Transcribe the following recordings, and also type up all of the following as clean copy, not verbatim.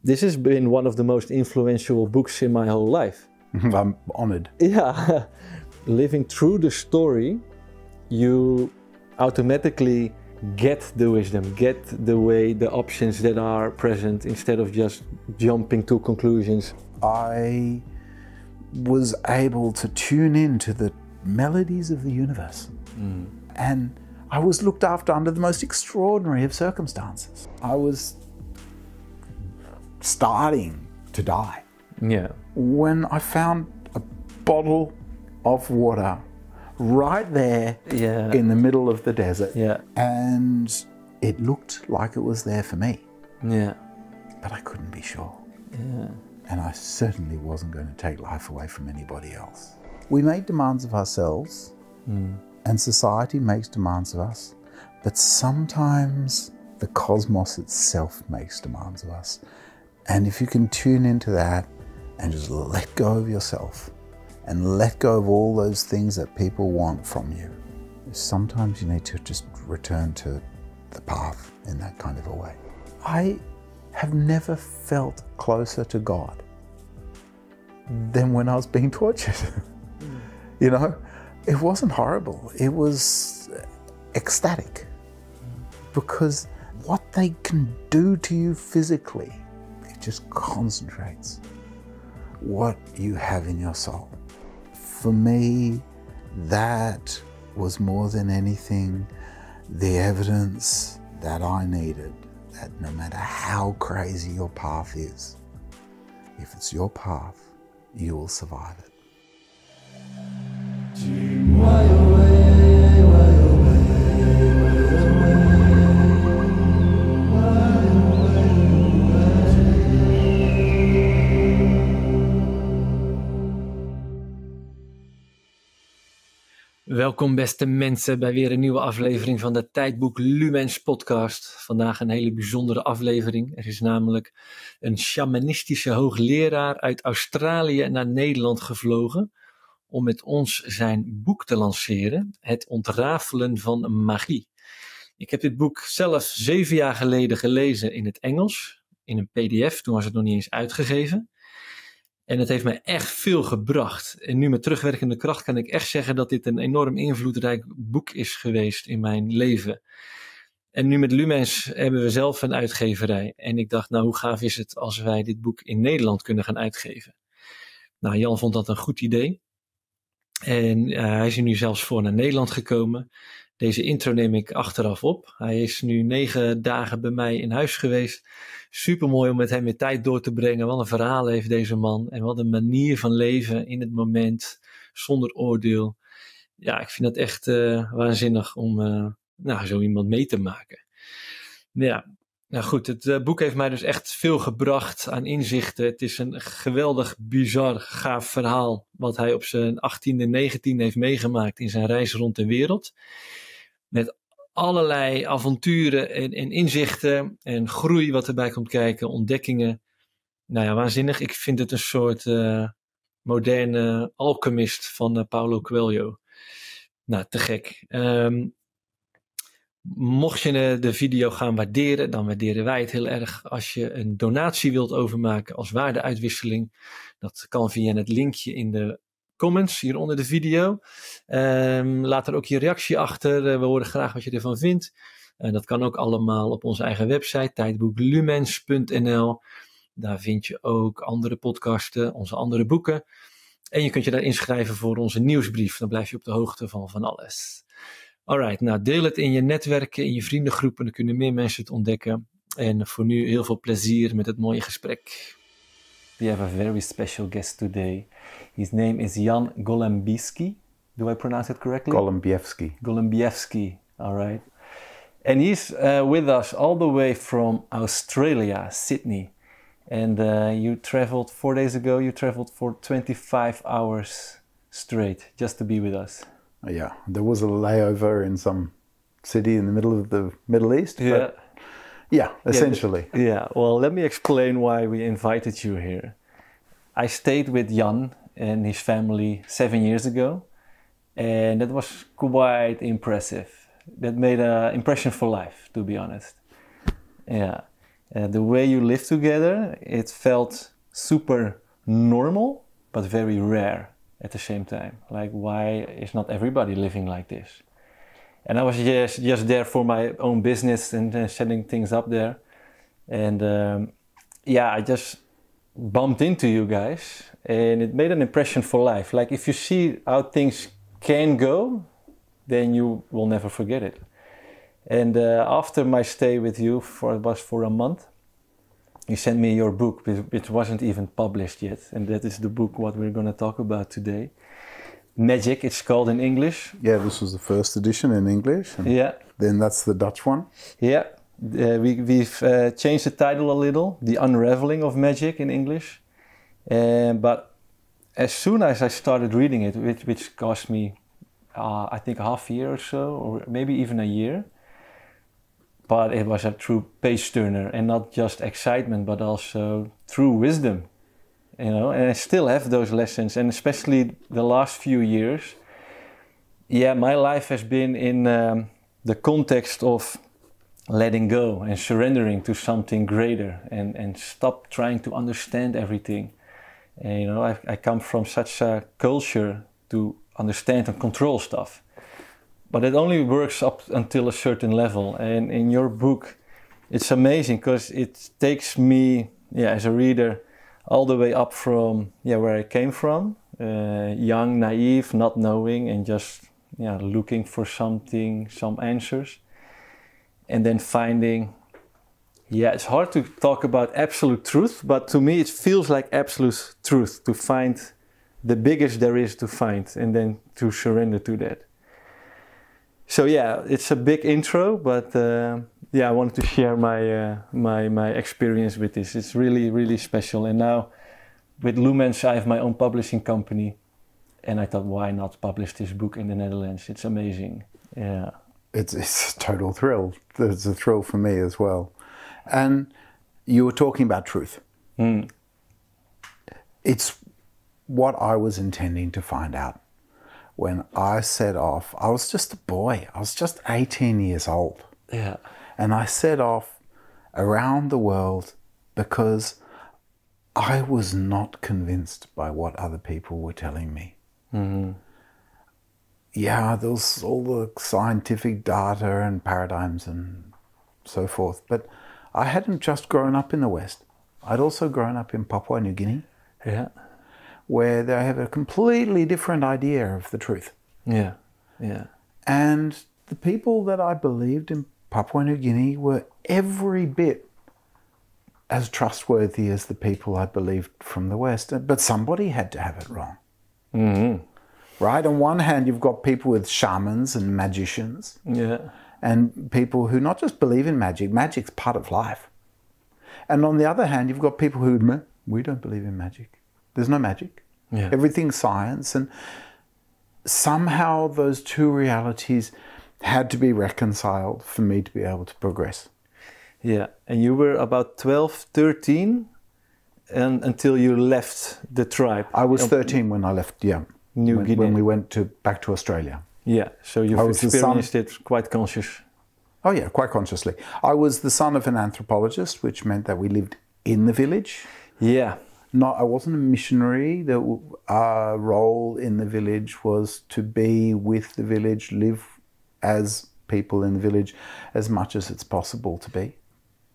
This has been one of the most influential books in my whole life. I'm honored. Yeah, living through the story, you automatically get the wisdom, get the options that are present instead of just jumping to conclusions. I was able to tune in to the melodies of the universe. And I was looked after under the most extraordinary of circumstances. I was starting to die. Yeah. When I found a bottle of water right there in the middle of the desert. Yeah. And it looked like it was there for me. Yeah. But I couldn't be sure. Yeah. And I certainly wasn't going to take life away from anybody else. We make demands of ourselves, and society makes demands of us, but sometimes the cosmos itself makes demands of us. And if you can tune into that and just let go of yourself and let go of all those things that people want from you, sometimes you need to just return to the path in that kind of a way. I have never felt closer to God than when I was being tortured. You know, it wasn't horrible. It was ecstatic, because what they can do to you physically, it just concentrates what you have in your soul. For me, that was more than anything the evidence that I needed, that no matter how crazy your path is, if it's your path, you will survive it. Welkom beste mensen bij weer een nieuwe aflevering van de Tijdboek LuMens podcast. Vandaag een hele bijzondere aflevering. Er is namelijk een sjamanistische hoogleraar uit Australië naar Nederland gevlogen om met ons zijn boek te lanceren, Het ontrafelen van magie. Ik heb dit boek zelf 7 jaar geleden gelezen in het Engels, in een pdf, toen was het nog niet eens uitgegeven. En het heeft mij echt veel gebracht. En nu met terugwerkende kracht kan ik echt zeggen dat dit een enorm invloedrijk boek is geweest in mijn leven. En nu met LuMens hebben we zelf een uitgeverij. En ik dacht, nou hoe gaaf is het als wij dit boek in Nederland kunnen gaan uitgeven. Nou, Jan vond dat een goed idee. En hij is er nu zelfs voor naar Nederland gekomen. Deze intro neem ik achteraf op. Hij is nu 9 dagen bij mij in huis geweest. Super mooi om met hem weer tijd door te brengen. Wat een verhaal heeft deze man. En wat een manier van leven in het moment. Zonder oordeel. Ja, ik vind dat echt waanzinnig om zo iemand mee te maken. Ja, nou goed. Het boek heeft mij dus echt veel gebracht aan inzichten. Het is een geweldig, bizar, gaaf verhaal. Wat hij op zijn 18e en 19e heeft meegemaakt in zijn reis rond de wereld. Met allerlei avonturen en inzichten en groei wat erbij komt kijken, ontdekkingen. Nou ja, waanzinnig. Ik vind het een soort moderne Alchemist van Paulo Coelho. Nou, te gek. Mocht je de video gaan waarderen, dan waarderen wij het heel erg. Als je een donatie wilt overmaken als waardeuitwisseling, dat kan via het linkje in de comments hier onder de video. Laat er ook je reactie achter. We horen graag wat je ervan vindt. Dat kan ook allemaal op onze eigen website, tijdboeklumens.nl. Daar vind je ook andere podcasten, onze andere boeken. En je kunt je daar inschrijven voor onze nieuwsbrief. Dan blijf je op de hoogte van alles. Alright, nou deel het in je netwerken, in je vriendengroepen. Dan kunnen meer mensen het ontdekken. En voor nu heel veel plezier met het mooie gesprek. We have a very special guest today. His name is Jan Golembiewski. Do I pronounce it correctly? Golembiewski. Golembiewski, all right. And he's with us all the way from Australia, Sydney. And you traveled 4 days ago, you traveled for 25 hours straight just to be with us. Yeah, there was a layover in some city in the middle of the Middle East. Yeah. But yeah, essentially. Yeah, well, let me explain why we invited you here. I stayed with Jan and his family 7 years ago, and that was quite impressive. That made an impression for life, to be honest. Yeah, The way you live together, it felt super normal, but very rare at the same time. Like, why is not everybody living like this? And I was just there for my own business and setting things up there. And I just bumped into you guys, and it made an impression for life. Like, if you see how things can go, then you will never forget it. And after my stay with you, it was for a month, you sent me your book, which wasn't even published yet. And that is the book what we're going to talk about today. Magic, it's called in English. Yeah, this was the first edition in English. And then that's the Dutch one. Yeah, we've changed the title a little, The Unraveling of Magic in English. But as soon as I started reading it, which cost me, I think, half a year or so, or maybe even a year, but it was a true page turner, and not just excitement, but also true wisdom, you know. And I still have those lessons, and especially the last few years. Yeah, my life has been in the context of letting go and surrendering to something greater, and stop trying to understand everything. And, you know, I come from such a culture to understand and control stuff. But it only works up until a certain level. And in your book, it's amazing because it takes me, as a reader, all the way up from where I came from, young, naive, not knowing, and just looking for something, some answers, and then finding. It's hard to talk about absolute truth, but to me it feels like absolute truth, to find the biggest there is to find, and then to surrender to that. So it's a big intro, but I wanted to share my experience with this. It's really, really special. And now with LuMens, I have my own publishing company, and I thought, why not publish this book in the Netherlands? It's amazing. Yeah, it's a total thrill. It's a thrill for me as well. And you were talking about truth. It's what I was intending to find out. When I set off, I was just a boy. I was just 18 years old. Yeah. And I set off around the world because I was not convinced by what other people were telling me. Mm-hmm. Yeah, there was all the scientific data and paradigms and so forth. But I hadn't just grown up in the West. I'd also grown up in Papua New Guinea. Yeah. Where they have a completely different idea of the truth. Yeah. And the people that I believed in Papua New Guinea were every bit as trustworthy as the people I believed from the West. But somebody had to have it wrong. Mm-hmm. Right? On one hand, you've got people with shamans and magicians. Yeah. And people who not just believe in magic, magic's part of life. And on the other hand, you've got people who, we don't believe in magic. There's no magic. Yeah. Everything's science. And somehow those two realities had to be reconciled for me to be able to progress. Yeah. And you were about 12, 13 and until you left the tribe. I was 13 when I left, New Guinea. When we went back to Australia. Yeah. So you've experienced it quite conscious. Oh yeah, quite consciously. I was the son of an anthropologist, which meant that we lived in the village. Yeah. I wasn't a missionary. Our role in the village was to be with the village, live as people in the village as much as it's possible to be.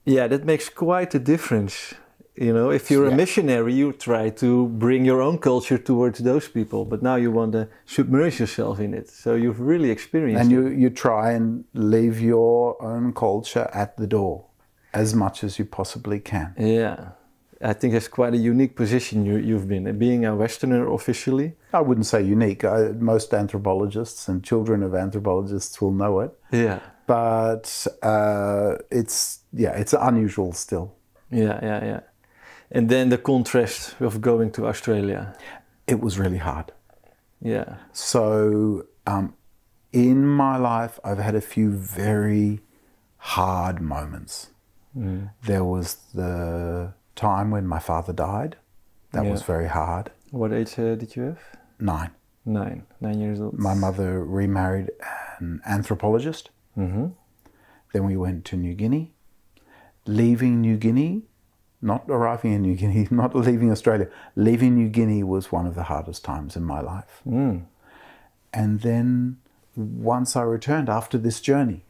Yeah, that makes quite a difference. You know, if you're a missionary, you try to bring your own culture towards those people, but now you want to submerge yourself in it. So you've really experienced it. And you try and leave your own culture at the door as much as you possibly can. Yeah. I think it's quite a unique position you've been in, being a Westerner officially. I wouldn't say unique. Most anthropologists and children of anthropologists will know it. Yeah. But it's unusual still. Yeah. And then the contrast of going to Australia. It was really hard. Yeah. So in my life, I've had a few very hard moments. There was the time when my father died. That was very hard. What age did you have? 9. 9 years old. My mother remarried an anthropologist. Mm-hmm. Then we went to New Guinea. leaving New Guinea, not arriving in New Guinea, not leaving Australia, leaving New Guinea was one of the hardest times in my life. And then once I returned after this journey,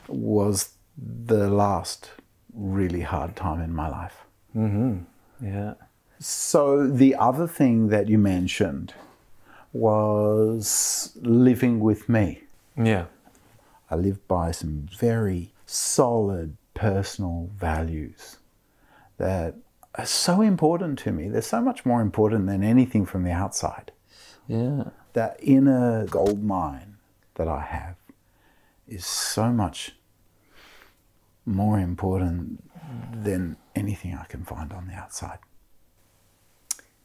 was the last really hard time in my life. So the other thing that you mentioned was living with me. I live by some very solid personal values that are so important to me. They're so much more important than anything from the outside. That inner gold mine that I have is so much more important than anything I can find on the outside.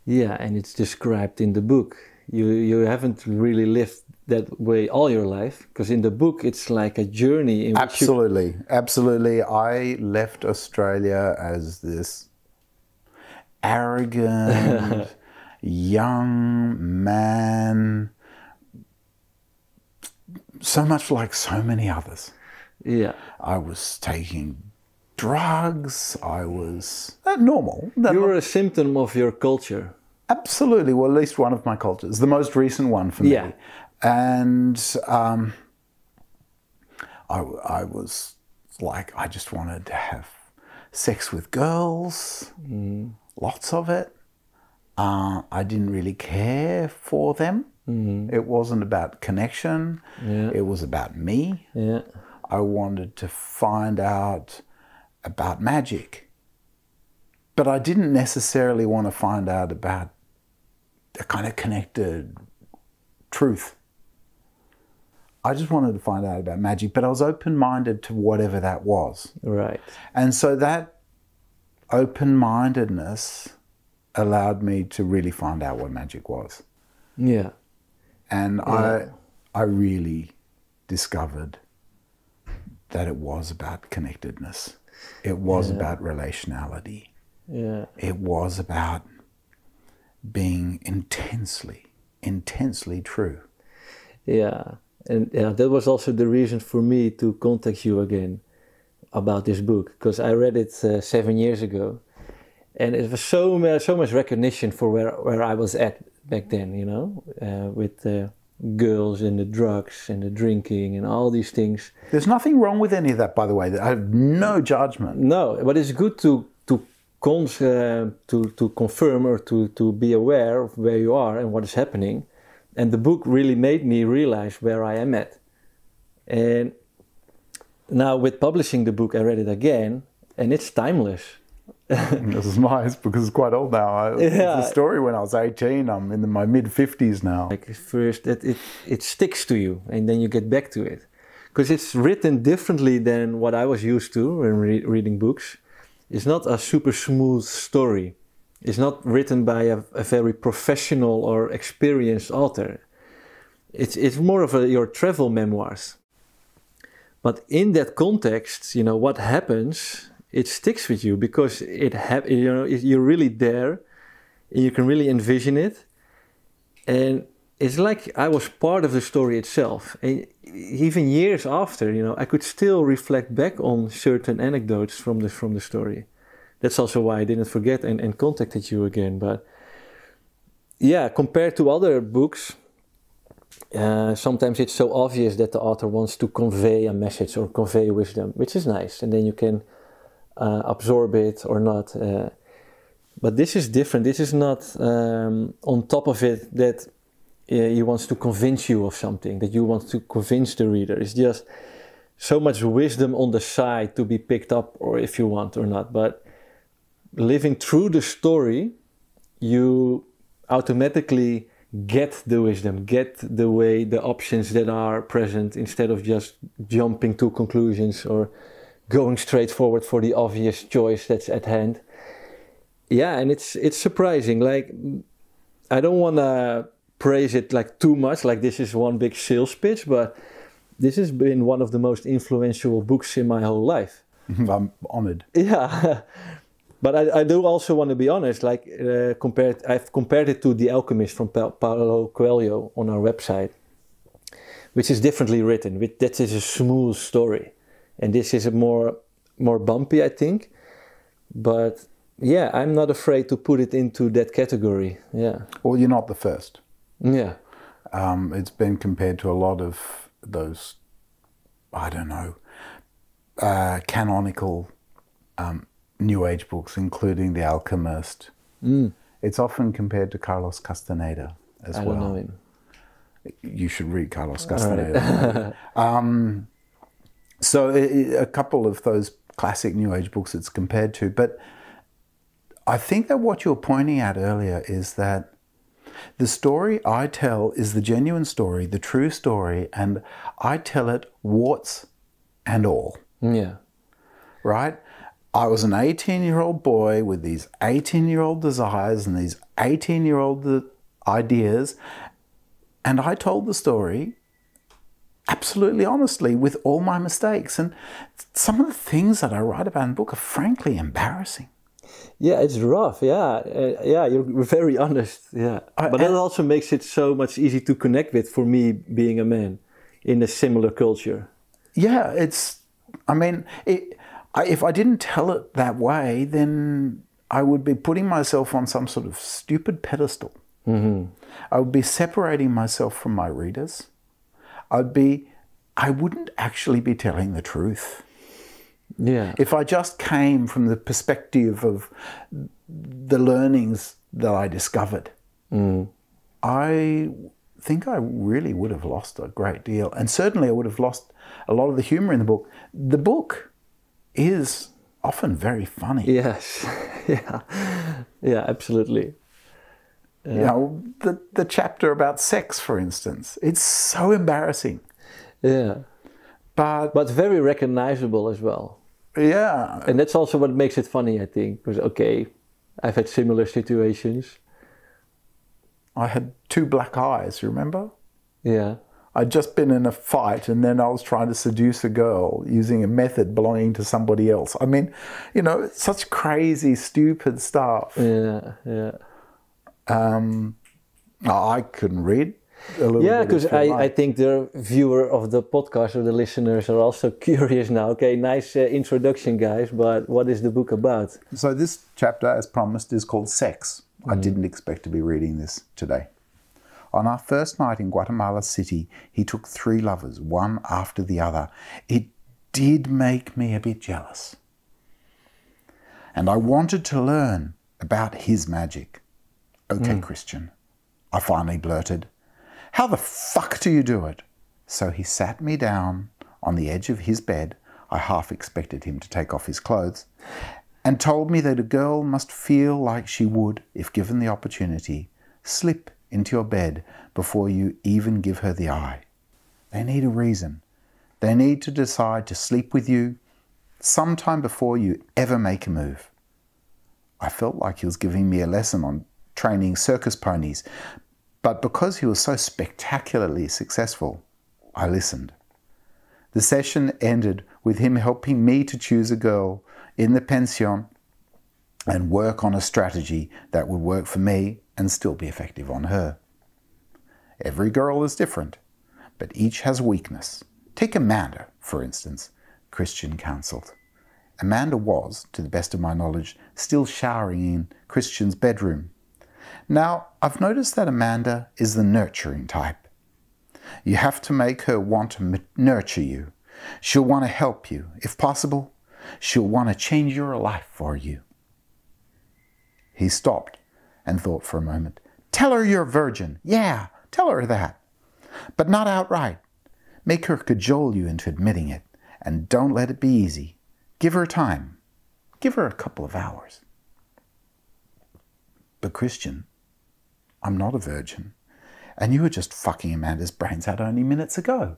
And it's described in the book. You haven't really lived that way all your life, because in the book it's like a journey. In Absolutely. I left Australia as this arrogant young man, so much like so many others. I was taking drugs. I was normal. You were a symptom of your culture. Absolutely. Well, at least one of my cultures. The most recent one for me. And I was like, I just wanted to have sex with girls, lots of it. I didn't really care for them. It wasn't about connection. It was about me. I wanted to find out about magic. But I didn't necessarily want to find out about a kind of connected truth. I just wanted to find out about magic, but I was open-minded to whatever that was. And so that open-mindedness allowed me to really find out what magic was. And I really discovered that it was about connectedness. It was about relationality. It was about being intensely true. And that was also the reason for me to contact you again about this book, because I read it 7 years ago, and it was so much recognition for where I was at back then, you know, with the girls and the drugs and the drinking and all these things. There's nothing wrong with any of that, by the way. I have no judgment. No, but it's good to confirm or to be aware of where you are and what is happening. And the book really made me realize where I am at. And now with publishing the book, I read it again, and it's timeless. This is nice because it's quite old now. It's a story when I was 18. I'm in my mid-50s now. Like first, it sticks to you, and then you get back to it. Because it's written differently than what I was used to when reading books. It's not a super smooth story. It's not written by a very professional or experienced author. It's more of your travel memoirs. But in that context, you know, what happens, it sticks with you because you're really there, and you can really envision it. And it's like I was part of the story itself. And even years after, you know, I could still reflect back on certain anecdotes from the story. That's also why I didn't forget and contacted you again. But yeah, compared to other books, sometimes it's so obvious that the author wants to convey a message or convey wisdom, which is nice. And then you can absorb it or not. But this is different. This is not on top of it that he wants to convince you of something, that you want to convince the reader. It's just so much wisdom on the side to be picked up, or if you want or not. But living through the story, you automatically get the wisdom, get the options that are present, instead of just jumping to conclusions or going straight forward for the obvious choice that's at hand. Yeah, and it's surprising. Like, I don't want to praise it like too much, like this is one big sales pitch, but this has been one of the most influential books in my whole life. I'm honored. Yeah. But I do also want to be honest, like I've compared it to The Alchemist from Paulo Coelho on our website, which is differently written. That is a smooth story. And this is a more more bumpy, I think. But yeah, I'm not afraid to put it into that category. Yeah. Well, you're not the first. Yeah. It's been compared to a lot of those, I don't know, canonical New Age books, including The Alchemist. It's often compared to Carlos Castaneda as well. I don't know him. You should read Carlos Castaneda. Right. So a couple of those classic New Age books it's compared to. But I think that what you were pointing at earlier is that the story I tell is the genuine story, the true story, and I tell it warts and all. Yeah. Right? I was an 18-year-old boy with these 18-year-old desires and these 18-year-old ideas, and I told the story absolutely honestly with all my mistakes. And some of the things that I write about in the book are frankly embarrassing. Yeah, it's rough. Yeah, you're very honest. Yeah, but that also makes it so much easy to connect with for me, being a man in a similar culture. Yeah, if I didn't tell it that way, then I would be putting myself on some sort of stupid pedestal. Mm-hmm. I would be separating myself from my readers. I wouldn't actually be telling the truth. Yeah. If I just came from the perspective of the learnings that I discovered, I think I really would have lost a great deal. And certainly I would have lost a lot of the humor in the book. The book is often very funny. Yes. Yeah, absolutely. You know, the chapter about sex, for instance, it's so embarrassing. Yeah. But very recognizable as well. Yeah. And that's also what makes it funny, I think. Because, okay, I've had similar situations. I had 2 black eyes, remember? Yeah. I'd just been in a fight and then I was trying to seduce a girl using a method belonging to somebody else. I mean, you know, such crazy, stupid stuff. Yeah. I couldn't read a little bit. Yeah, because I think the viewer of the podcast or the listeners are also curious now. Okay, nice introduction, guys, but what is the book about? So this chapter, as promised, is called Sex. I didn't expect to be reading this today. On our first night in Guatemala City, he took 3 lovers, one after the other. It did make me a bit jealous. And I wanted to learn about his magic. Okay, Christian, I finally blurted. How the fuck do you do it? So he sat me down on the edge of his bed. I half expected him to take off his clothes, and told me that a girl must feel like she would, if given the opportunity, slip into your bed before you even give her the eye. They need a reason. They need to decide to sleep with you sometime before you ever make a move. I felt like he was giving me a lesson on training circus ponies, but because he was so spectacularly successful, I listened. The session ended with him helping me to choose a girl in the pension and work on a strategy that would work for me and still be effective on her. Every girl is different, but each has a weakness. Take Amanda, for instance, Christian counseled. Amanda was, to the best of my knowledge, still showering in Christian's bedroom. Now, I've noticed that Amanda is the nurturing type. You have to make her want to nurture you. She'll want to help you. If possible, she'll want to change your life for you. He stopped and thought for a moment. Tell her you're a virgin. Yeah, tell her that. But not outright. Make her cajole you into admitting it. And don't let it be easy. Give her time. Give her a couple of hours. But Christian, I'm not a virgin. And you were just fucking Amanda's brains out only minutes ago.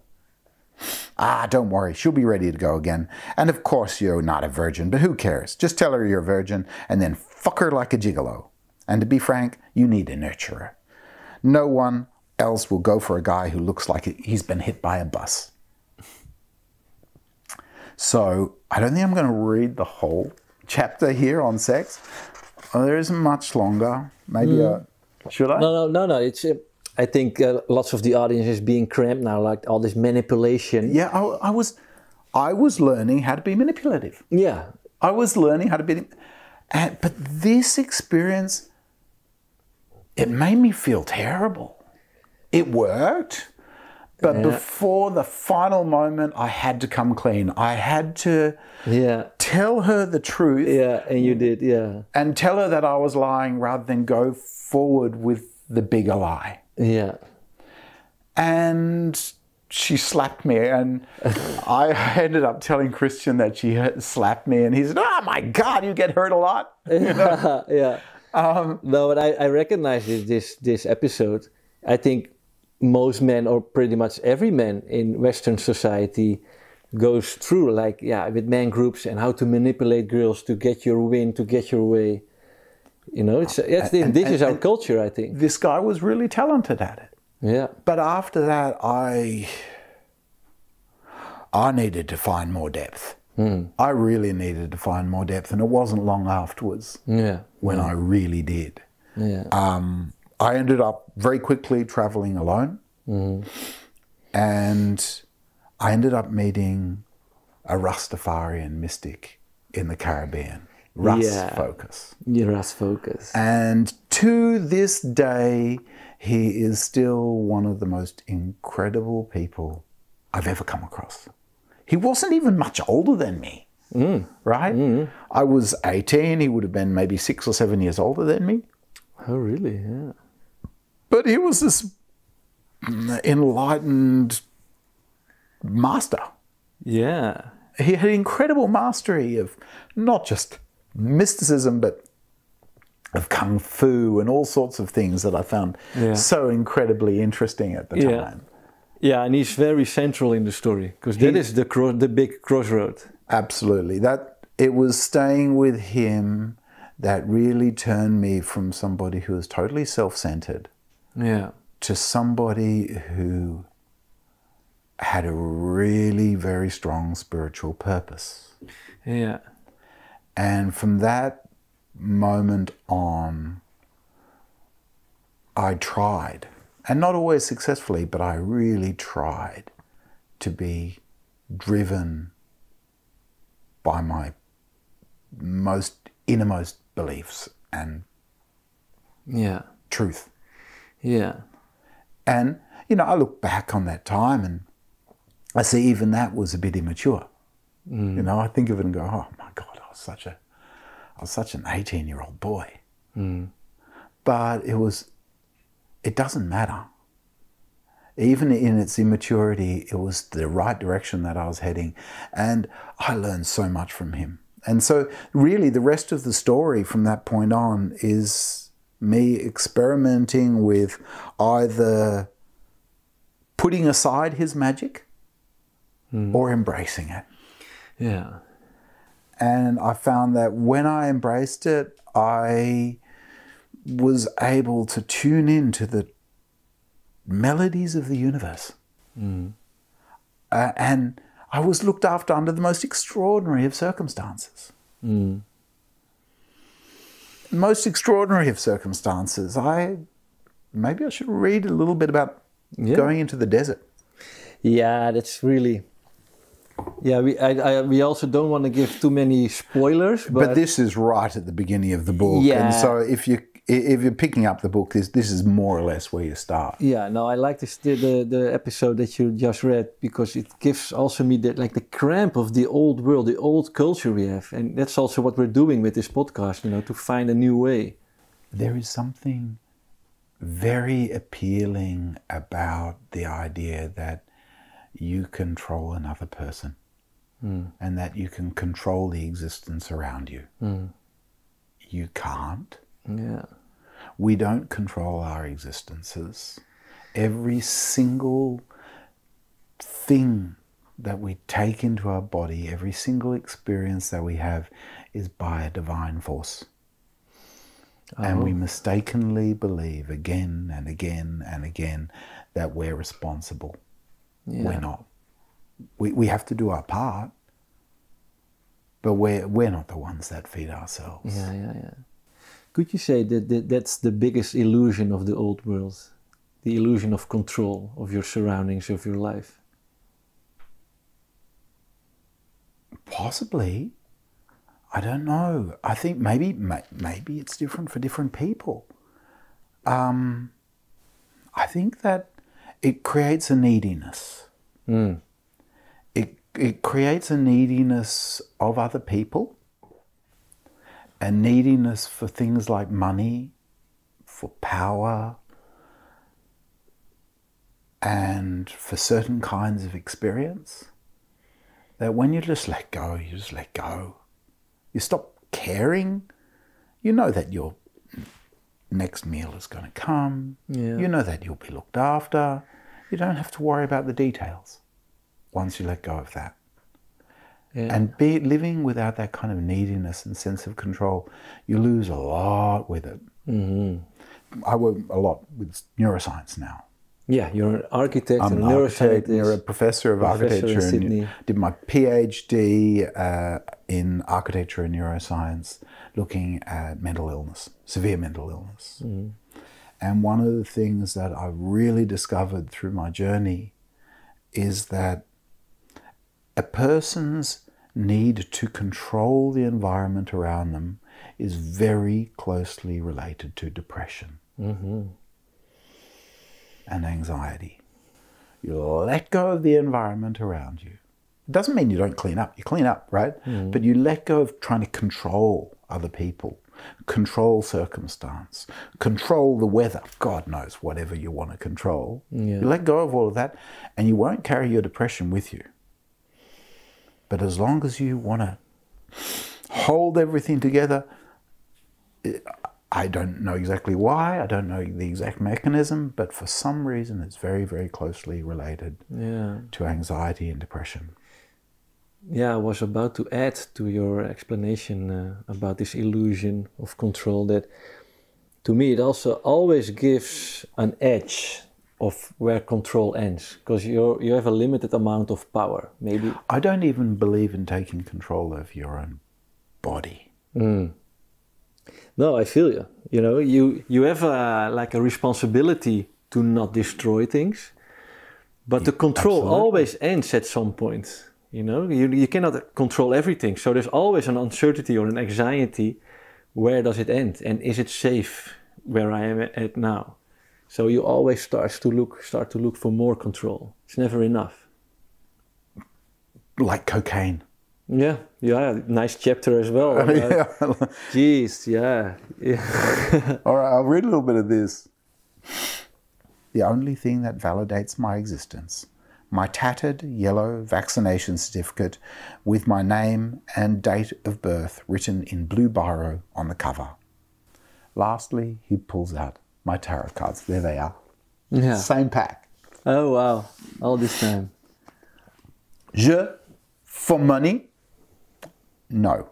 Don't worry, she'll be ready to go again. And of course you're not a virgin, but who cares? Just tell her you're a virgin and then fuck her like a gigolo. And to be frank, you need a nurturer. No one else will go for a guy who looks like he's been hit by a bus. So I don't think I'm going to read the whole chapter here on sex. There isn't much longer. Maybe should I? No. It's. I think lots of the audience is being cramped now, like all this manipulation. Yeah, I was I was learning how to be manipulative. Yeah. I was learning how to be... But this experience, it made me feel terrible. It worked, but before the final moment, I had to come clean. I had to tell her the truth. Yeah, and you did, yeah. And tell her that I was lying rather than go forward with the bigger lie. Yeah. And she slapped me, and I ended up telling Christian that she had slapped me, and he said, "Oh my God, you get hurt a lot." You know? Yeah. No, but I recognize this episode. I think most men, or pretty much every man in Western society, goes through with man groups and how to manipulate girls to get your win, to get your way. You know, this is our culture, I think. This guy was really talented at it. Yeah. But after that, I needed to find more depth. I really needed to find more depth, and it wasn't long afterwards when I really did. Yeah. I ended up very quickly traveling alone, and I ended up meeting a Rastafarian mystic in the Caribbean. Focus. Yeah, focus. And to this day, he is still one of the most incredible people I've ever come across. He wasn't even much older than me, right? I was 18. He would have been maybe 6 or 7 years older than me. Oh, really? Yeah. But he was this enlightened master. Yeah. He had incredible mastery of not just mysticism, but of kung fu and all sorts of things that I found so incredibly interesting at the time. Yeah, and he's very central in the story, because that is the big crossroad. Absolutely. It was staying with him that really turned me from somebody who was totally self-centered to somebody who had a really very strong spiritual purpose. Yeah. And from that moment on, I tried, and not always successfully, but I really tried to be driven by my most innermost beliefs and truth. Yeah. And, you know, I look back on that time and I see even that was a bit immature. You know, I think of it and go, oh my God, I was such an 18-year-old boy. But it doesn't matter. Even in its immaturity, it was the right direction that I was heading. And I learned so much from him. And so really the rest of the story from that point on is me experimenting with either putting aside his magic or embracing it. Yeah. And I found that when I embraced it, I was able to tune into the melodies of the universe. And I was looked after under the most extraordinary of circumstances. Most extraordinary of circumstances. Maybe I should read a little bit about going into the desert. Yeah, that's really... Yeah, we also don't want to give too many spoilers, but this is right at the beginning of the book, and so if you're picking up the book, this is more or less where you start. Yeah, no, I like the episode that you just read, because it gives also me the cramp of the old world, the old culture we have, and that's also what we're doing with this podcast, you know, to find a new way. There is something very appealing about the idea that you control another person and that you can control the existence around you. You can't. Yeah. We don't control our existences. Every single thing that we take into our body, every single experience that we have is by a divine force. And we mistakenly believe again and again and again that we're responsible. We're not. We have to do our part, but we're not the ones that feed ourselves. Yeah. Could you say that that's the biggest illusion of the old world? The illusion of control of your surroundings, of your life? Possibly. I don't know. I think maybe it's different for different people. I think that it creates a neediness. It creates a neediness of other people, a neediness for things like money, for power, and for certain kinds of experience. That when you just let go, you just let go. You stop caring. You know that your next meal is going to come. Yeah. You know that you'll be looked after. You don't have to worry about the details once you let go of that. Yeah. And living without that kind of neediness and sense of control, you lose a lot with it. I work a lot with neuroscience now. Yeah, you're an architect, I'm and an architect, you're a professor of architecture in Sydney. and did my PhD in architecture and neuroscience, looking at mental illness, severe mental illness. And one of the things that I really discovered through my journey is that a person's need to control the environment around them is very closely related to depression. And anxiety. You let go of the environment around you. It doesn't mean you don't clean up. You clean up, right? But you let go of trying to control other people, control circumstance, control the weather. God knows, whatever you want to control. You let go of all of that and you won't carry your depression with you. But as long as you want to hold everything together, I don't know exactly why, I don't know the exact mechanism, but for some reason it's very, very closely related to anxiety and depression. Yeah, I was about to add to your explanation about this illusion of control that to me it also always gives an edge of where control ends, because you have a limited amount of power. Maybe I don't even believe in taking control of your own body. No, I feel you. You know, you have like a responsibility to not destroy things, but the control always ends at some point. You know, you cannot control everything, so there's always an uncertainty or an anxiety. Where does it end, and is it safe where I am at now? So you always start to look for more control. It's never enough. Like cocaine. Yeah, nice chapter as well. Jeez, yeah. All right, I'll read a little bit of this. The only thing that validates my existence, my tattered yellow vaccination certificate with my name and date of birth written in blue biro on the cover. Lastly, he pulls out my tarot cards. There they are. Yeah. Same pack. Oh, wow. All this time. Je, for money? No.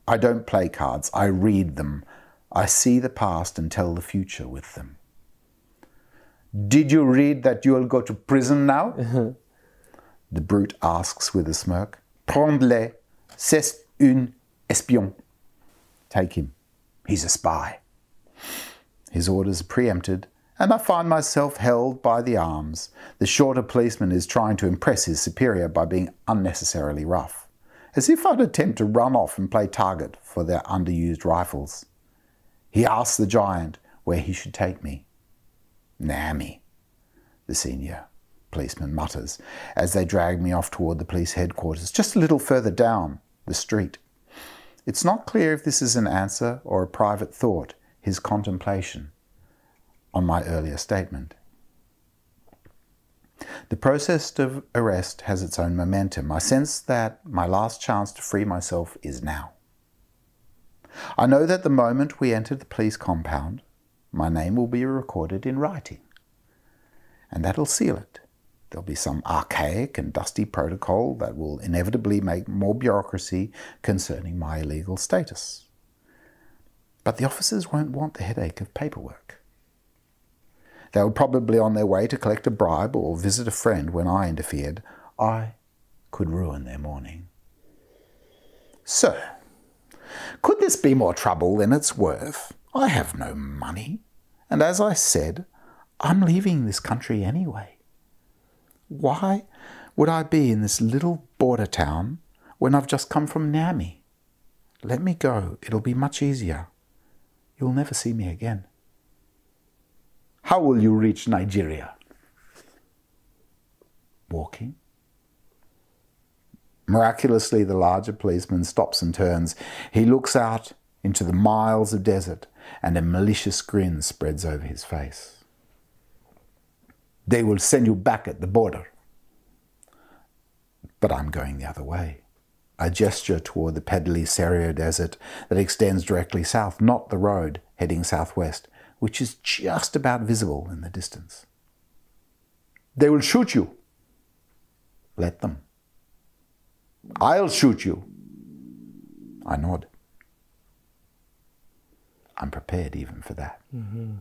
I don't play cards. I read them. I see the past and tell the future with them. Did you read that you'll go to prison now? The brute asks with a smirk. Prends-le. C'est un espion. Take him. He's a spy. His orders are preempted, and I find myself held by the arms. The shorter policeman is trying to impress his superior by being unnecessarily rough, as if I'd attempt to run off and play target for their underused rifles. He asks the giant where he should take me. Nammy, the senior policeman mutters as they drag me off toward the police headquarters, just a little further down the street. It's not clear if this is an answer or a private thought, his contemplation on my earlier statement. The process of arrest has its own momentum. I sense that my last chance to free myself is now. I know that the moment we enter the police compound, my name will be recorded in writing, and that'll seal it. There'll be some archaic and dusty protocol that will inevitably make more bureaucracy concerning my illegal status. But the officers won't want the headache of paperwork. They were probably on their way to collect a bribe or visit a friend when I interfered. I could ruin their morning. Sir, could this be more trouble than it's worth? I have no money, and as I said, I'm leaving this country anyway. Why would I be in this little border town when I've just come from Nami. Let me go. It'll be much easier. You'll never see me again. How will you reach Nigeria? Walking. Miraculously, the larger policeman stops and turns. He looks out into the miles of desert, and a malicious grin spreads over his face. They will send you back at the border. But I'm going the other way. I gesture toward the Pedali Serio Desert that extends directly south, not the road heading southwest, which is just about visible in the distance. They will shoot you. Let them. I'll shoot you. I nod. I'm prepared even for that. Mm-hmm.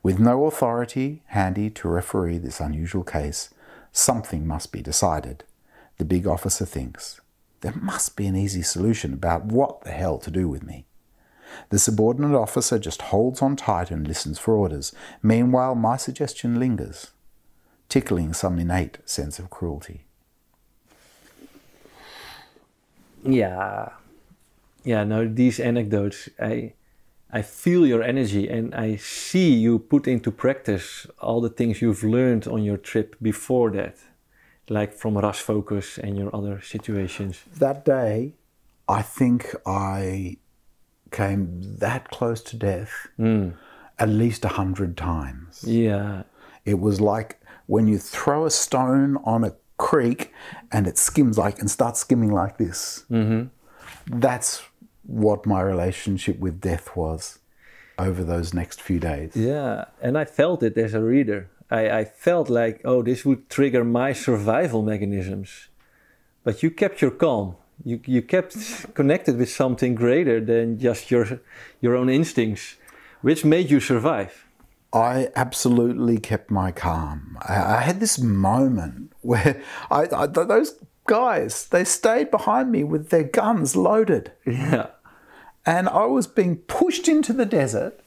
With no authority handy to referee this unusual case, something must be decided. The big officer thinks. There must be an easy solution about what the hell to do with me. The subordinate officer just holds on tight and listens for orders. Meanwhile, my suggestion lingers, tickling some innate sense of cruelty. Yeah, no, these anecdotes, I feel your energy and I see you put into practice all the things you've learned on your trip before that, like from Ras Focus and your other situations. That day, I think I came that close to death at least 100 times. Yeah. It was like when you throw a stone on a creek and it skims like and starts skimming like this. Mm-hmm. That's what my relationship with death was over those next few days. Yeah, and I felt it as a reader. I felt like, oh, this would trigger my survival mechanisms. But you kept your calm. You kept connected with something greater than just your own instincts, which made you survive. I absolutely kept my calm. I had this moment where those guys, they stayed behind me with their guns loaded. Yeah. And I was being pushed into the desert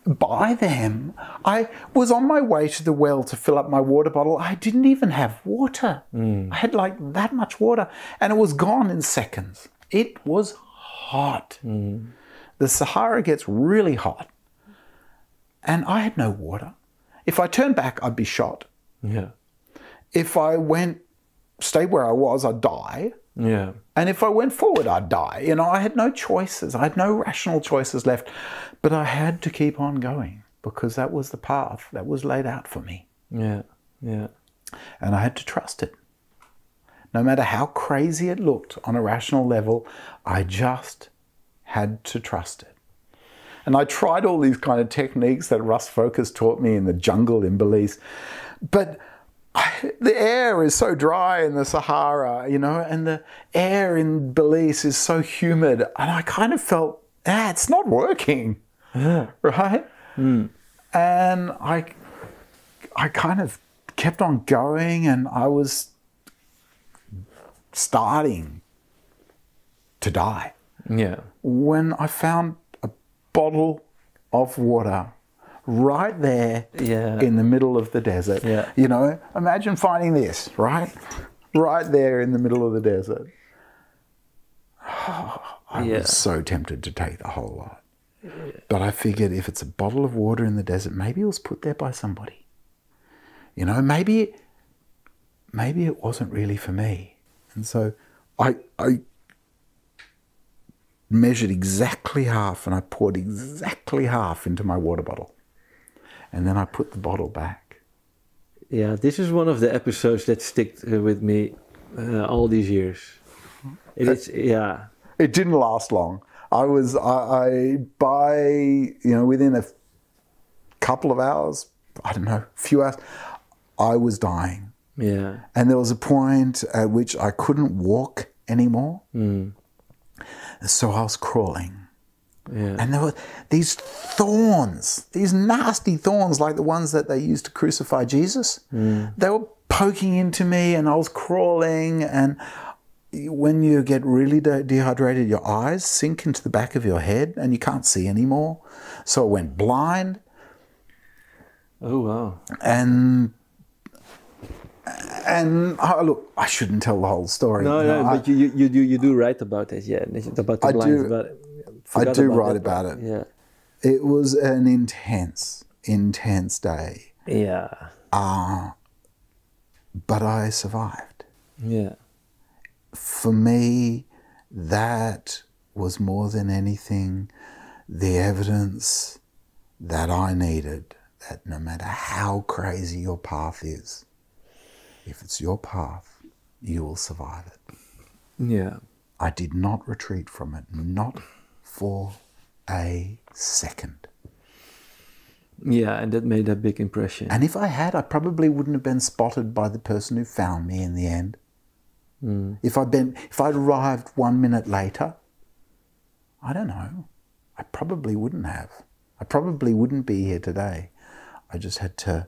by them. I was on my way to the well to fill up my water bottle. I didn't even have water. I had like that much water and it was gone in seconds. It was hot. The Sahara gets really hot. And I had no water. If I turned back, I'd be shot. Yeah. If I stayed where I was, I'd die. Yeah. And if I went forward, I'd die. You know, I had no choices. I had no rational choices left. But I had to keep on going because that was the path that was laid out for me. Yeah, yeah. And I had to trust it. No matter how crazy it looked on a rational level, I just had to trust it. And I tried all these kind of techniques that Russ Focus taught me in the jungle in Belize. But the air is so dry in the Sahara, you know, and the air in Belize is so humid. And I kind of felt, it's not working, right? And I kind of kept on going and I was starting to die. Yeah. When I found a bottle of water right there in the middle of the desert. Yeah. You know, imagine finding this, right? Right there in the middle of the desert. I was so tempted to take the whole lot. But I figured if it's a bottle of water in the desert, maybe it was put there by somebody. You know, maybe it wasn't really for me. And so I measured exactly half and I poured exactly half into my water bottle. And then I put the bottle back. Yeah, this is one of the episodes that stick with me all these years. It didn't last long. Within a couple of hours, I don't know, a few hours, I was dying. Yeah. And there was a point at which I couldn't walk anymore. So I was crawling. Yeah. And there were these thorns, these nasty thorns like the ones that they used to crucify Jesus. They were poking into me and I was crawling. And when you get really dehydrated, your eyes sink into the back of your head and you can't see anymore. So I went blind. Oh, wow. And And look, I shouldn't tell the whole story. No, but you do write about it, yeah. About the blinds, I do write about it. Yeah. It was an intense day. Yeah. But I survived. Yeah. For me, that was more than anything the evidence that I needed, that no matter how crazy your path is, if it's your path, you will survive it. Yeah. I did not retreat from it, not for a second. Yeah, and that made a big impression. And if I had, I probably wouldn't have been spotted by the person who found me in the end. Mm. If I'd arrived 1 minute later, I don't know. I probably wouldn't have. I probably wouldn't be here today. I just had to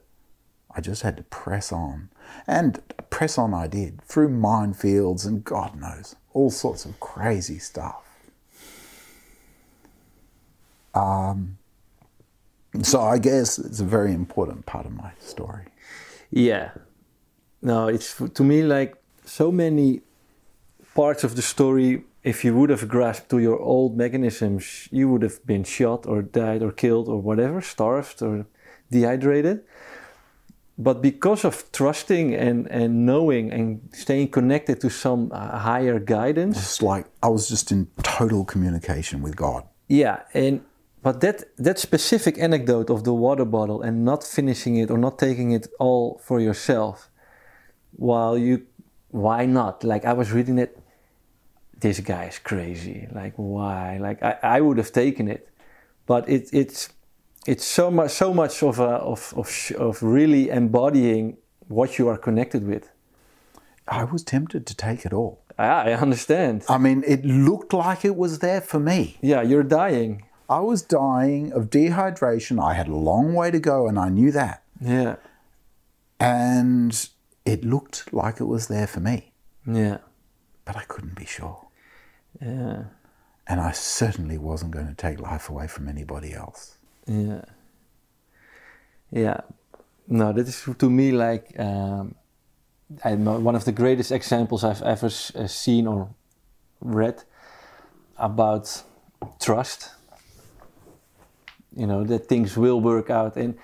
press on. And press on I did, through minefields and God knows, all sorts of crazy stuff. So I guess it's a very important part of my story. Yeah. No, it's to me like so many parts of the story. If you would have grasped to your old mechanisms, you would have been shot or died or killed or whatever, starved or dehydrated. But because of trusting and knowing and staying connected to some higher guidance. It's like I was just in total communication with God. Yeah, but that specific anecdote of the water bottle and not finishing it or not taking it all for yourself, why not? Like I was reading it, this guy is crazy. Like why? Like I would have taken it, but it's so much of really embodying what you are connected with. I was tempted to take it all. I understand. I mean, it looked like it was there for me. Yeah, you're dying. I was dying of dehydration. I had a long way to go and I knew that. Yeah. And it looked like it was there for me. Yeah. But I couldn't be sure. Yeah. And I certainly wasn't going to take life away from anybody else. Yeah. Yeah. No, that is to me like one of the greatest examples I've ever seen or read about trust. You know, that things will work out. And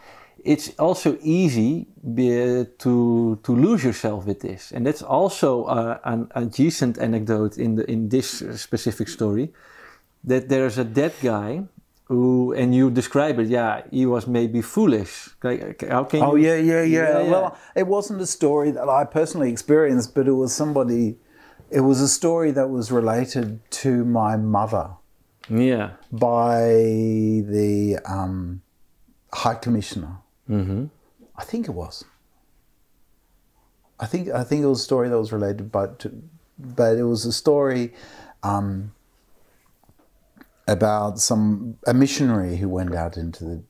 it's also easy to lose yourself with this. And that's also an adjacent anecdote in this specific story, that there's a dead guy who, and you describe it, he was maybe foolish. How can you? Yeah. Well, it wasn't a story that I personally experienced, but it was a story that was related to my mother. Yeah. By the High Commissioner. Mm-hmm. I think it was. I think it was a story that was related, but it was a story about a missionary who went out into the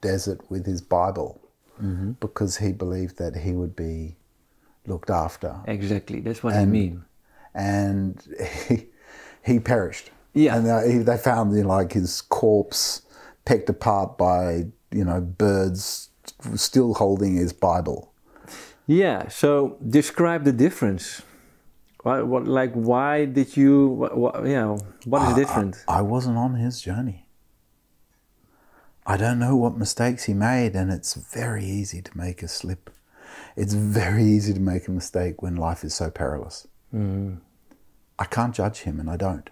desert with his Bible, mm-hmm. because he believed that he would be looked after. Exactly, that's what I mean. And he perished. Yeah. And they found his corpse pecked apart by birds still holding his Bible. Yeah. So describe the difference. Why did you? What is different? I wasn't on his journey. I don't know what mistakes he made, and it's very easy to make a slip. It's very easy to make a mistake when life is so perilous. Mm. I can't judge him, and I don't.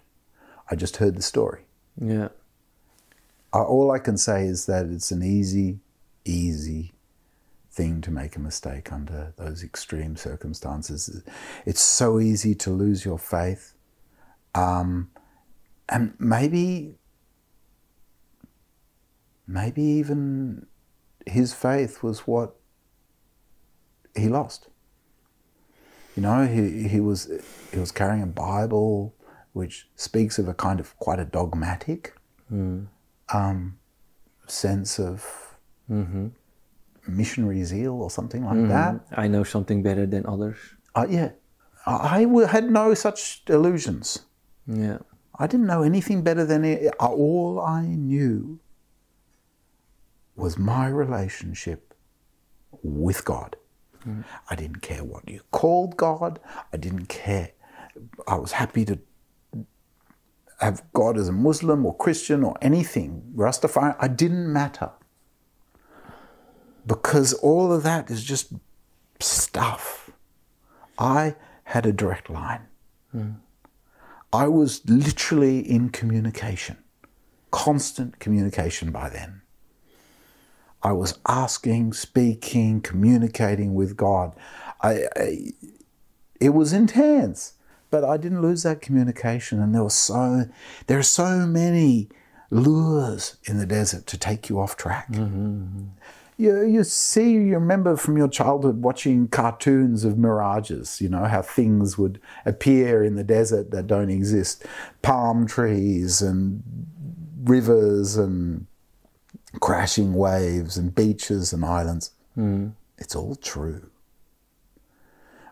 I just heard the story. Yeah. All I can say is that it's an easy thing to make a mistake under those extreme circumstances. It's so easy to lose your faith. And maybe even his faith was what he lost. He was carrying a Bible which speaks of a kind of quite a dogmatic sense of mm-hmm. missionary zeal or something like mm-hmm. that. I know something better than others. Yeah. I had no such illusions. Yeah. I didn't know anything better than it. All I knew was my relationship with God. I didn't care what you called God. I didn't care. I was happy to have God as a Muslim or Christian or anything, Rastafari. It didn't matter. Because all of that is just stuff. I had a direct line. I was literally in communication, constant communication by then. I was asking, speaking, communicating with God. It was intense, but I didn't lose that communication. And there are so many lures in the desert to take you off track. You remember from your childhood watching cartoons of mirages, you know, how things would appear in the desert that don't exist. Palm trees and rivers and crashing waves and beaches and islands. It's all true.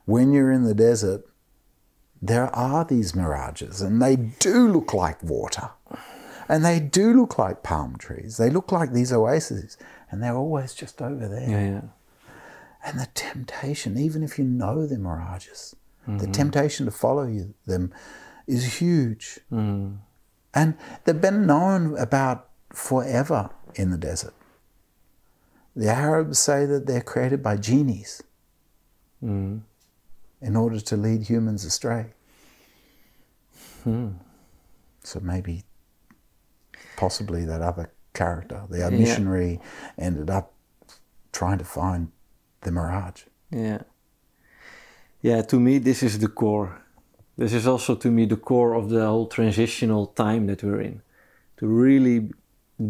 When you're in the desert, there are these mirages, and they do look like water. And they do look like palm trees. They look like these oases. And they're always just over there. And the temptation, even if you know they're mirages, the temptation to follow them is huge. And they've been known about forever in the desert. The Arabs say that they're created by genies in order to lead humans astray. So maybe, possibly that other character, the missionary, ended up trying to find the mirage. To me, this is the core. This is also, to me, the core of the whole transitional time that we're in. To really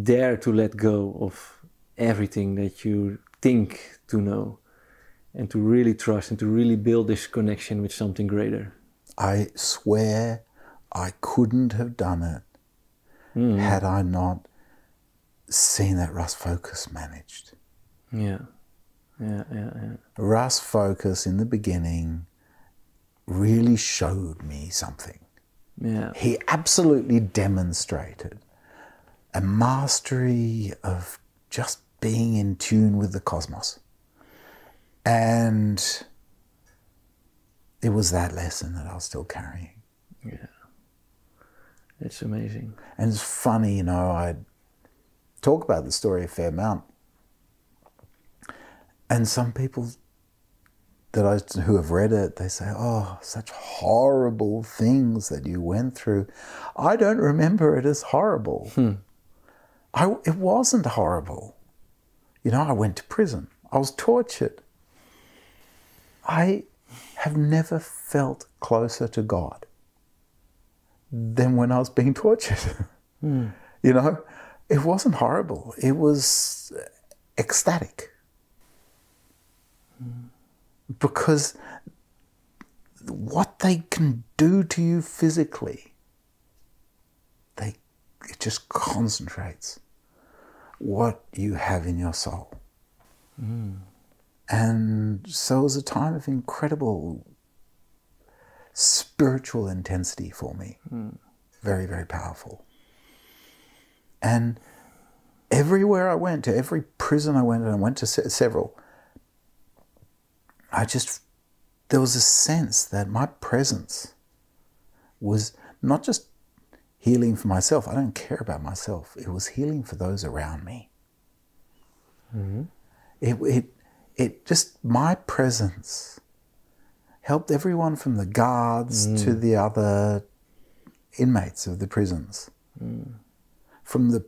dare to let go of everything that you think to know, and to really trust and to really build this connection with something greater. I swear I couldn't have done it had I not seen that Russ Focus managed. Russ Focus in the beginning really showed me something. He absolutely demonstrated a mastery of just being in tune with the cosmos. And it was that lesson that I was still carrying. It's amazing. And it's funny, you know, I talk about the story a fair amount. And some people who have read it, they say, oh, such horrible things that you went through. I don't remember it as horrible. It wasn't horrible. You know, I went to prison. I was tortured. I have never felt closer to God than when I was being tortured. You know, it wasn't horrible. It was ecstatic. Because what they can do to you physically, it just concentrates what you have in your soul. And so it was a time of incredible spiritual intensity for me. Very, very powerful. And everywhere I went, to every prison I went, and I went to several, there was a sense that my presence was not just healing for myself. I don't care about myself. It was healing for those around me. It just, my presence helped everyone from the guards to the other inmates of the prisons. From the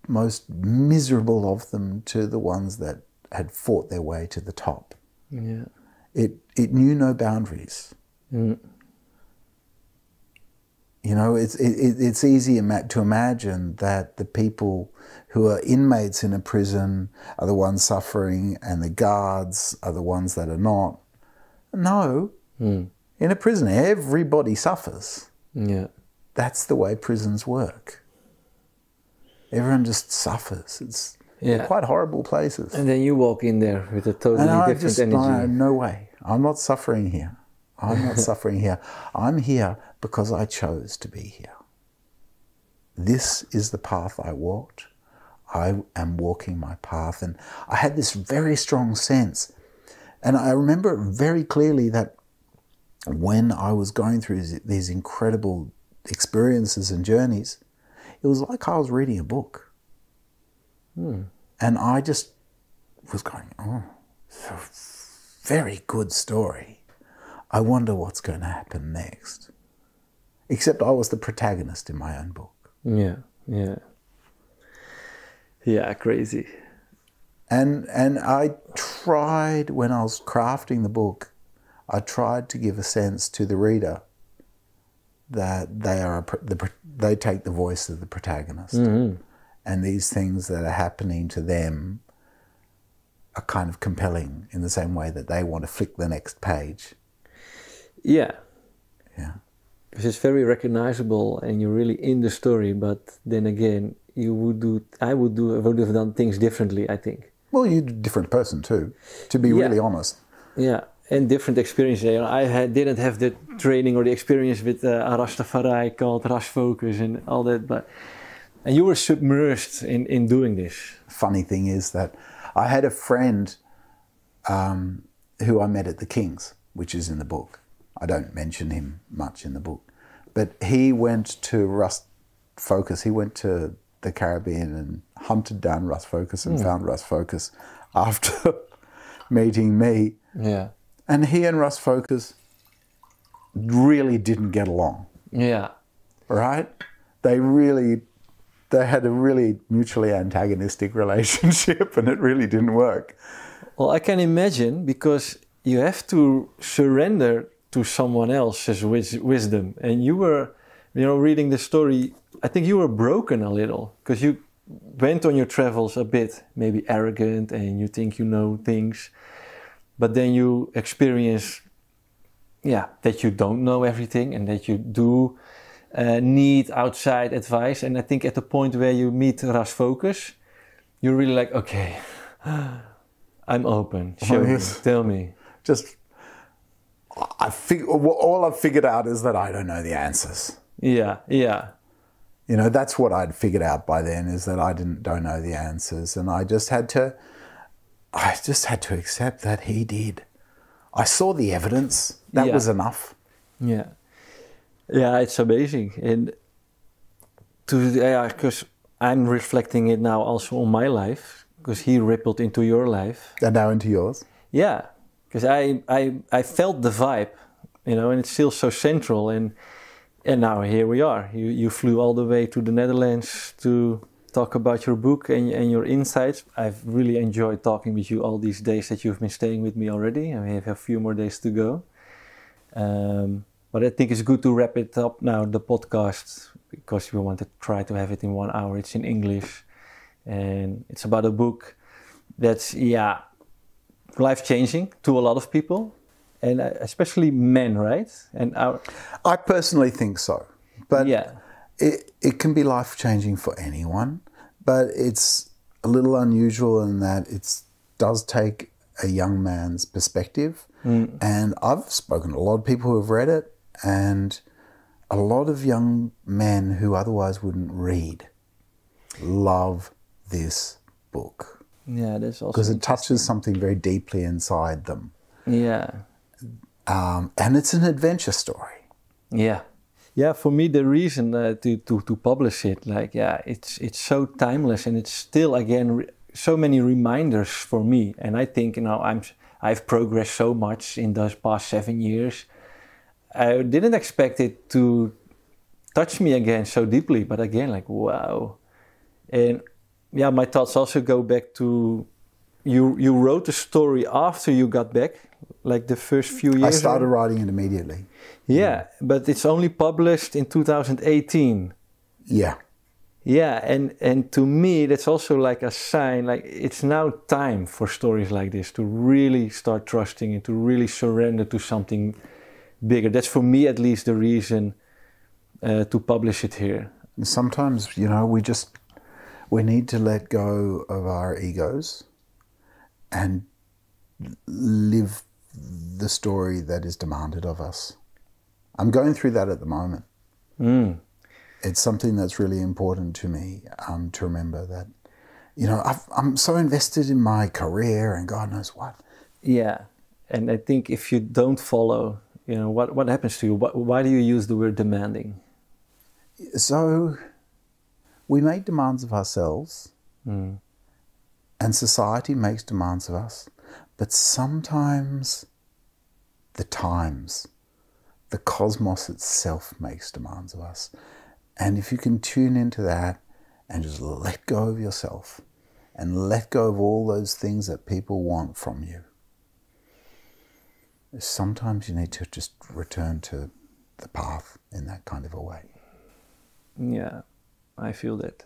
most miserable of them to the ones that had fought their way to the top. It knew no boundaries. You know, it's easy to imagine that the people who are inmates in a prison are the ones suffering and the guards are the ones that are not. No. In a prison, everybody suffers. That's the way prisons work. Everyone just suffers. They're quite horrible places. And then you walk in there with a totally different energy. No way. I'm not suffering here. I'm not suffering here. I'm here because I chose to be here. This is the path I walked. I am walking my path. And I had this very strong sense And I remember very clearly that when I was going through these incredible experiences and journeys, it was like I was reading a book. And I just was going, oh, it's a very good story. I wonder what's going to happen next. Except I was the protagonist in my own book. Yeah, yeah. Yeah, crazy. And I tried, when I was crafting the book, I tried to give a sense to the reader that they take the voice of the protagonist. And these things that are happening to them are kind of compelling in the same way that they want to flick the next page. Yeah. Yeah. Because it's very recognizable and you're really in the story, but then again, I would have done things differently, I think. Well, you're a different person too, to be really honest. Yeah, and different experiences. You know, didn't have the training or the experience with a Rastafari called Ras Focus and all that, and you were submerged in doing this. Funny thing is that I had a friend who I met at the King's, which is in the book. I don't mention him much in the book, but he went to Ras Focus. He went to the Caribbean and hunted down Ras Focus and found Ras Focus after meeting me. Yeah. And he and Ras Focus really didn't get along. Yeah. Right? They had a really mutually antagonistic relationship and it really didn't work. Well, I can imagine, because you have to surrender to someone else's wisdom. And you were, reading the story, I think you were broken a little because you went on your travels a bit, maybe arrogant, and you think you know things. But then you experience, that you don't know everything and that you do need outside advice. And I think at the point where you meet Ras Focus, you're really like, okay, I'm open. Show me, tell me. All I've figured out is that I don't know the answers. Yeah, yeah. That's what I'd figured out by then, is that I don't know the answers, and I just had to accept that he did. I saw the evidence. That was enough. Yeah. Yeah, it's amazing. And because I'm reflecting it now also on my life, because he rippled into your life. And now into yours. Yeah, because I felt the vibe, and it's still so central. And now here we are. You flew all the way to the Netherlands to talk about your book and your insights. I've really enjoyed talking with you all these days that you've been staying with me already. And we have a few more days to go. But I think it's good to wrap it up now, the podcast, because we want to try to have it in 1 hour. It's in English. And it's about a book that's, life-changing to a lot of people. And especially men, right? I personally think so. But it can be life-changing for anyone. But it's a little unusual in that it does take a young man's perspective. And I've spoken to a lot of people who have read it, and a lot of young men who otherwise wouldn't read love this book. Yeah, that's also because it touches something very deeply inside them. Yeah. And it's an adventure story. Yeah. Yeah, for me, the reason to publish it, it's so timeless, and it's still, again, so many reminders for me. And I think, I've progressed so much in those past 7 years. I didn't expect it to touch me again so deeply, but again, wow. And my thoughts also go back to you wrote the story after you got back, like the first few years. I started writing it immediately. Yeah, but it's only published in 2018. Yeah. Yeah, and to me, that's also like a sign, it's now time for stories like this to really start trusting and to really surrender to something bigger. That's for me, at least, the reason to publish it here. Sometimes, we need to let go of our egos and live the story that is demanded of us. I'm going through that at the moment. It's something that's really important to me, to remember that, I'm so invested in my career and God knows what. Yeah. And I think if you don't follow, what happens to you? Why do you use the word demanding? So we make demands of ourselves, and society makes demands of us, but sometimes the cosmos itself makes demands of us. And if you can tune into that and just let go of yourself and let go of all those things that people want from you, sometimes you need to just return to the path in that kind of a way. Yeah, I feel that.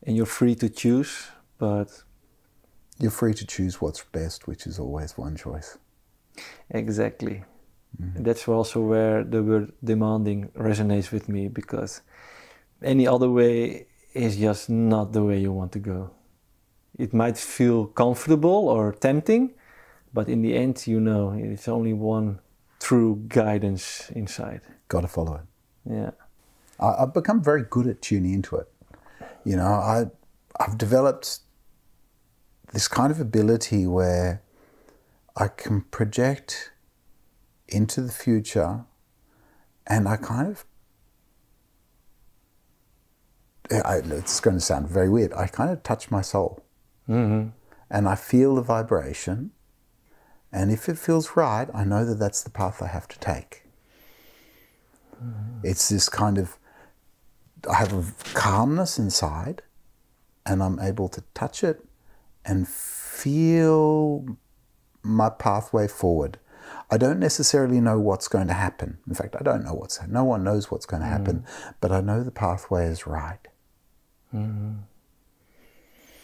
And you're free to choose, but... You're free to choose what's best, which is always one choice. Exactly. Mm-hmm. That's also where the word demanding resonates with me, because any other way is just not the way you want to go. It might feel comfortable or tempting, but in the end, it's only one true guidance inside. Got to follow it. Yeah. I've become very good at tuning into it. I've developed this kind of ability where I can project into the future, and I kind of, it's going to sound very weird, I kind of touch my soul. Mm-hmm. And I feel the vibration, and if it feels right, I know that that's the path I have to take. Mm-hmm. It's this kind of, I have a calmness inside, and I'm able to touch it and feel my pathway forward. I don't necessarily know what's going to happen. In fact, I don't know no one knows what's going to happen, but I know the pathway is right. Mm-hmm.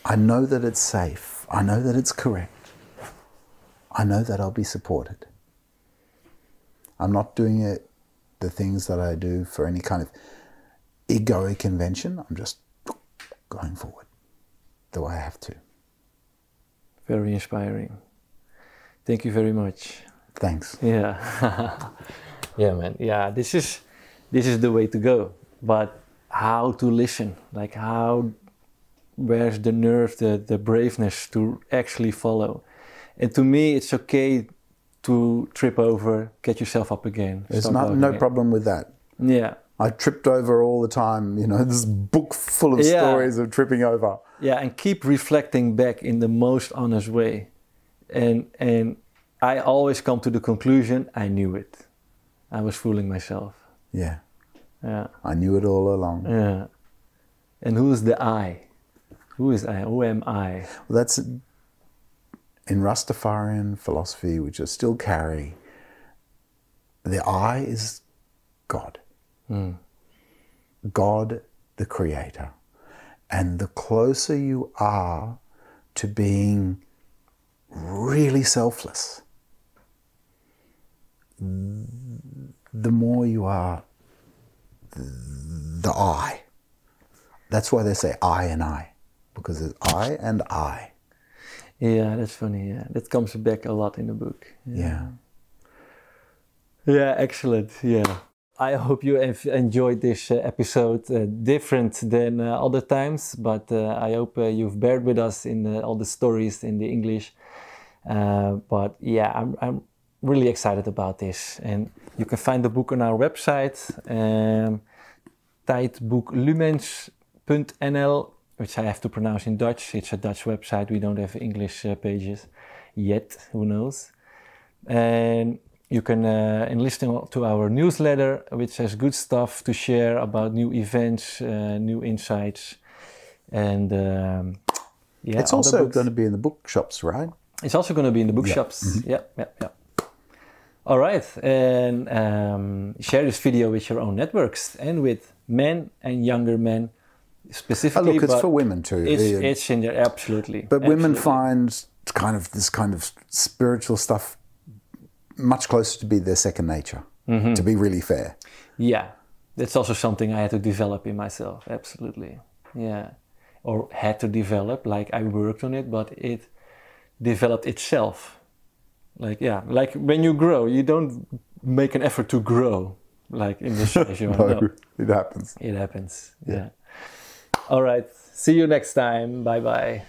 I know that it's safe. I know that it's correct. I know that I'll be supported. I'm not doing the things that I do for any kind of egoic convention. I'm just going forward the way I have to. Very inspiring. Thank you very much. Thanks. Yeah. Yeah, man. Yeah, this is the way to go. But how to listen? Like where's the nerve, the braveness to actually follow? And to me, it's okay to trip over, get yourself up again. There's no problem with that. Yeah. I tripped over all the time. This book full of stories of tripping over. Yeah, and keep reflecting back in the most honest way. And I always come to the conclusion, I knew it. I was fooling myself. Yeah. Yeah. I knew it all along. Yeah. And who is the I? Who is I? Who am I? Well, that's in Rastafarian philosophy, which I still carry. The I is God. Mm. God, the creator. And the closer you are to being really selfless, the more you are the I. That's why they say I and I, because it's I and I. Yeah, that's funny. Yeah, that comes back a lot in the book. Yeah. Yeah, excellent. Yeah. I hope you have enjoyed this episode, different than other times, but I hope you've bared with us in all the stories in the English. But yeah, I'm really excited about this. And you can find the book on our website, tijdboeklumens.nl, which I have to pronounce in Dutch. It's a Dutch website. We don't have English pages yet. Who knows? And you can enlist to our newsletter, which has good stuff to share about new events, new insights, and it's also going to be in the bookshops, right? It's also going to be in the bookshops. Mm-hmm. Yeah. All right, and share this video with your own networks and with men and younger men specifically. Look, it's for women too. It's in there, absolutely. But women find this kind of spiritual stuff much closer to be their second nature, to be really fair. Yeah, that's also something I had to develop in myself, absolutely. Yeah, or had to develop, like I worked on it, but it developed itself. Like when you grow, you don't make an effort to grow, like in the size you want. No, it happens. It happens, yeah. All right, see you next time. Bye-bye.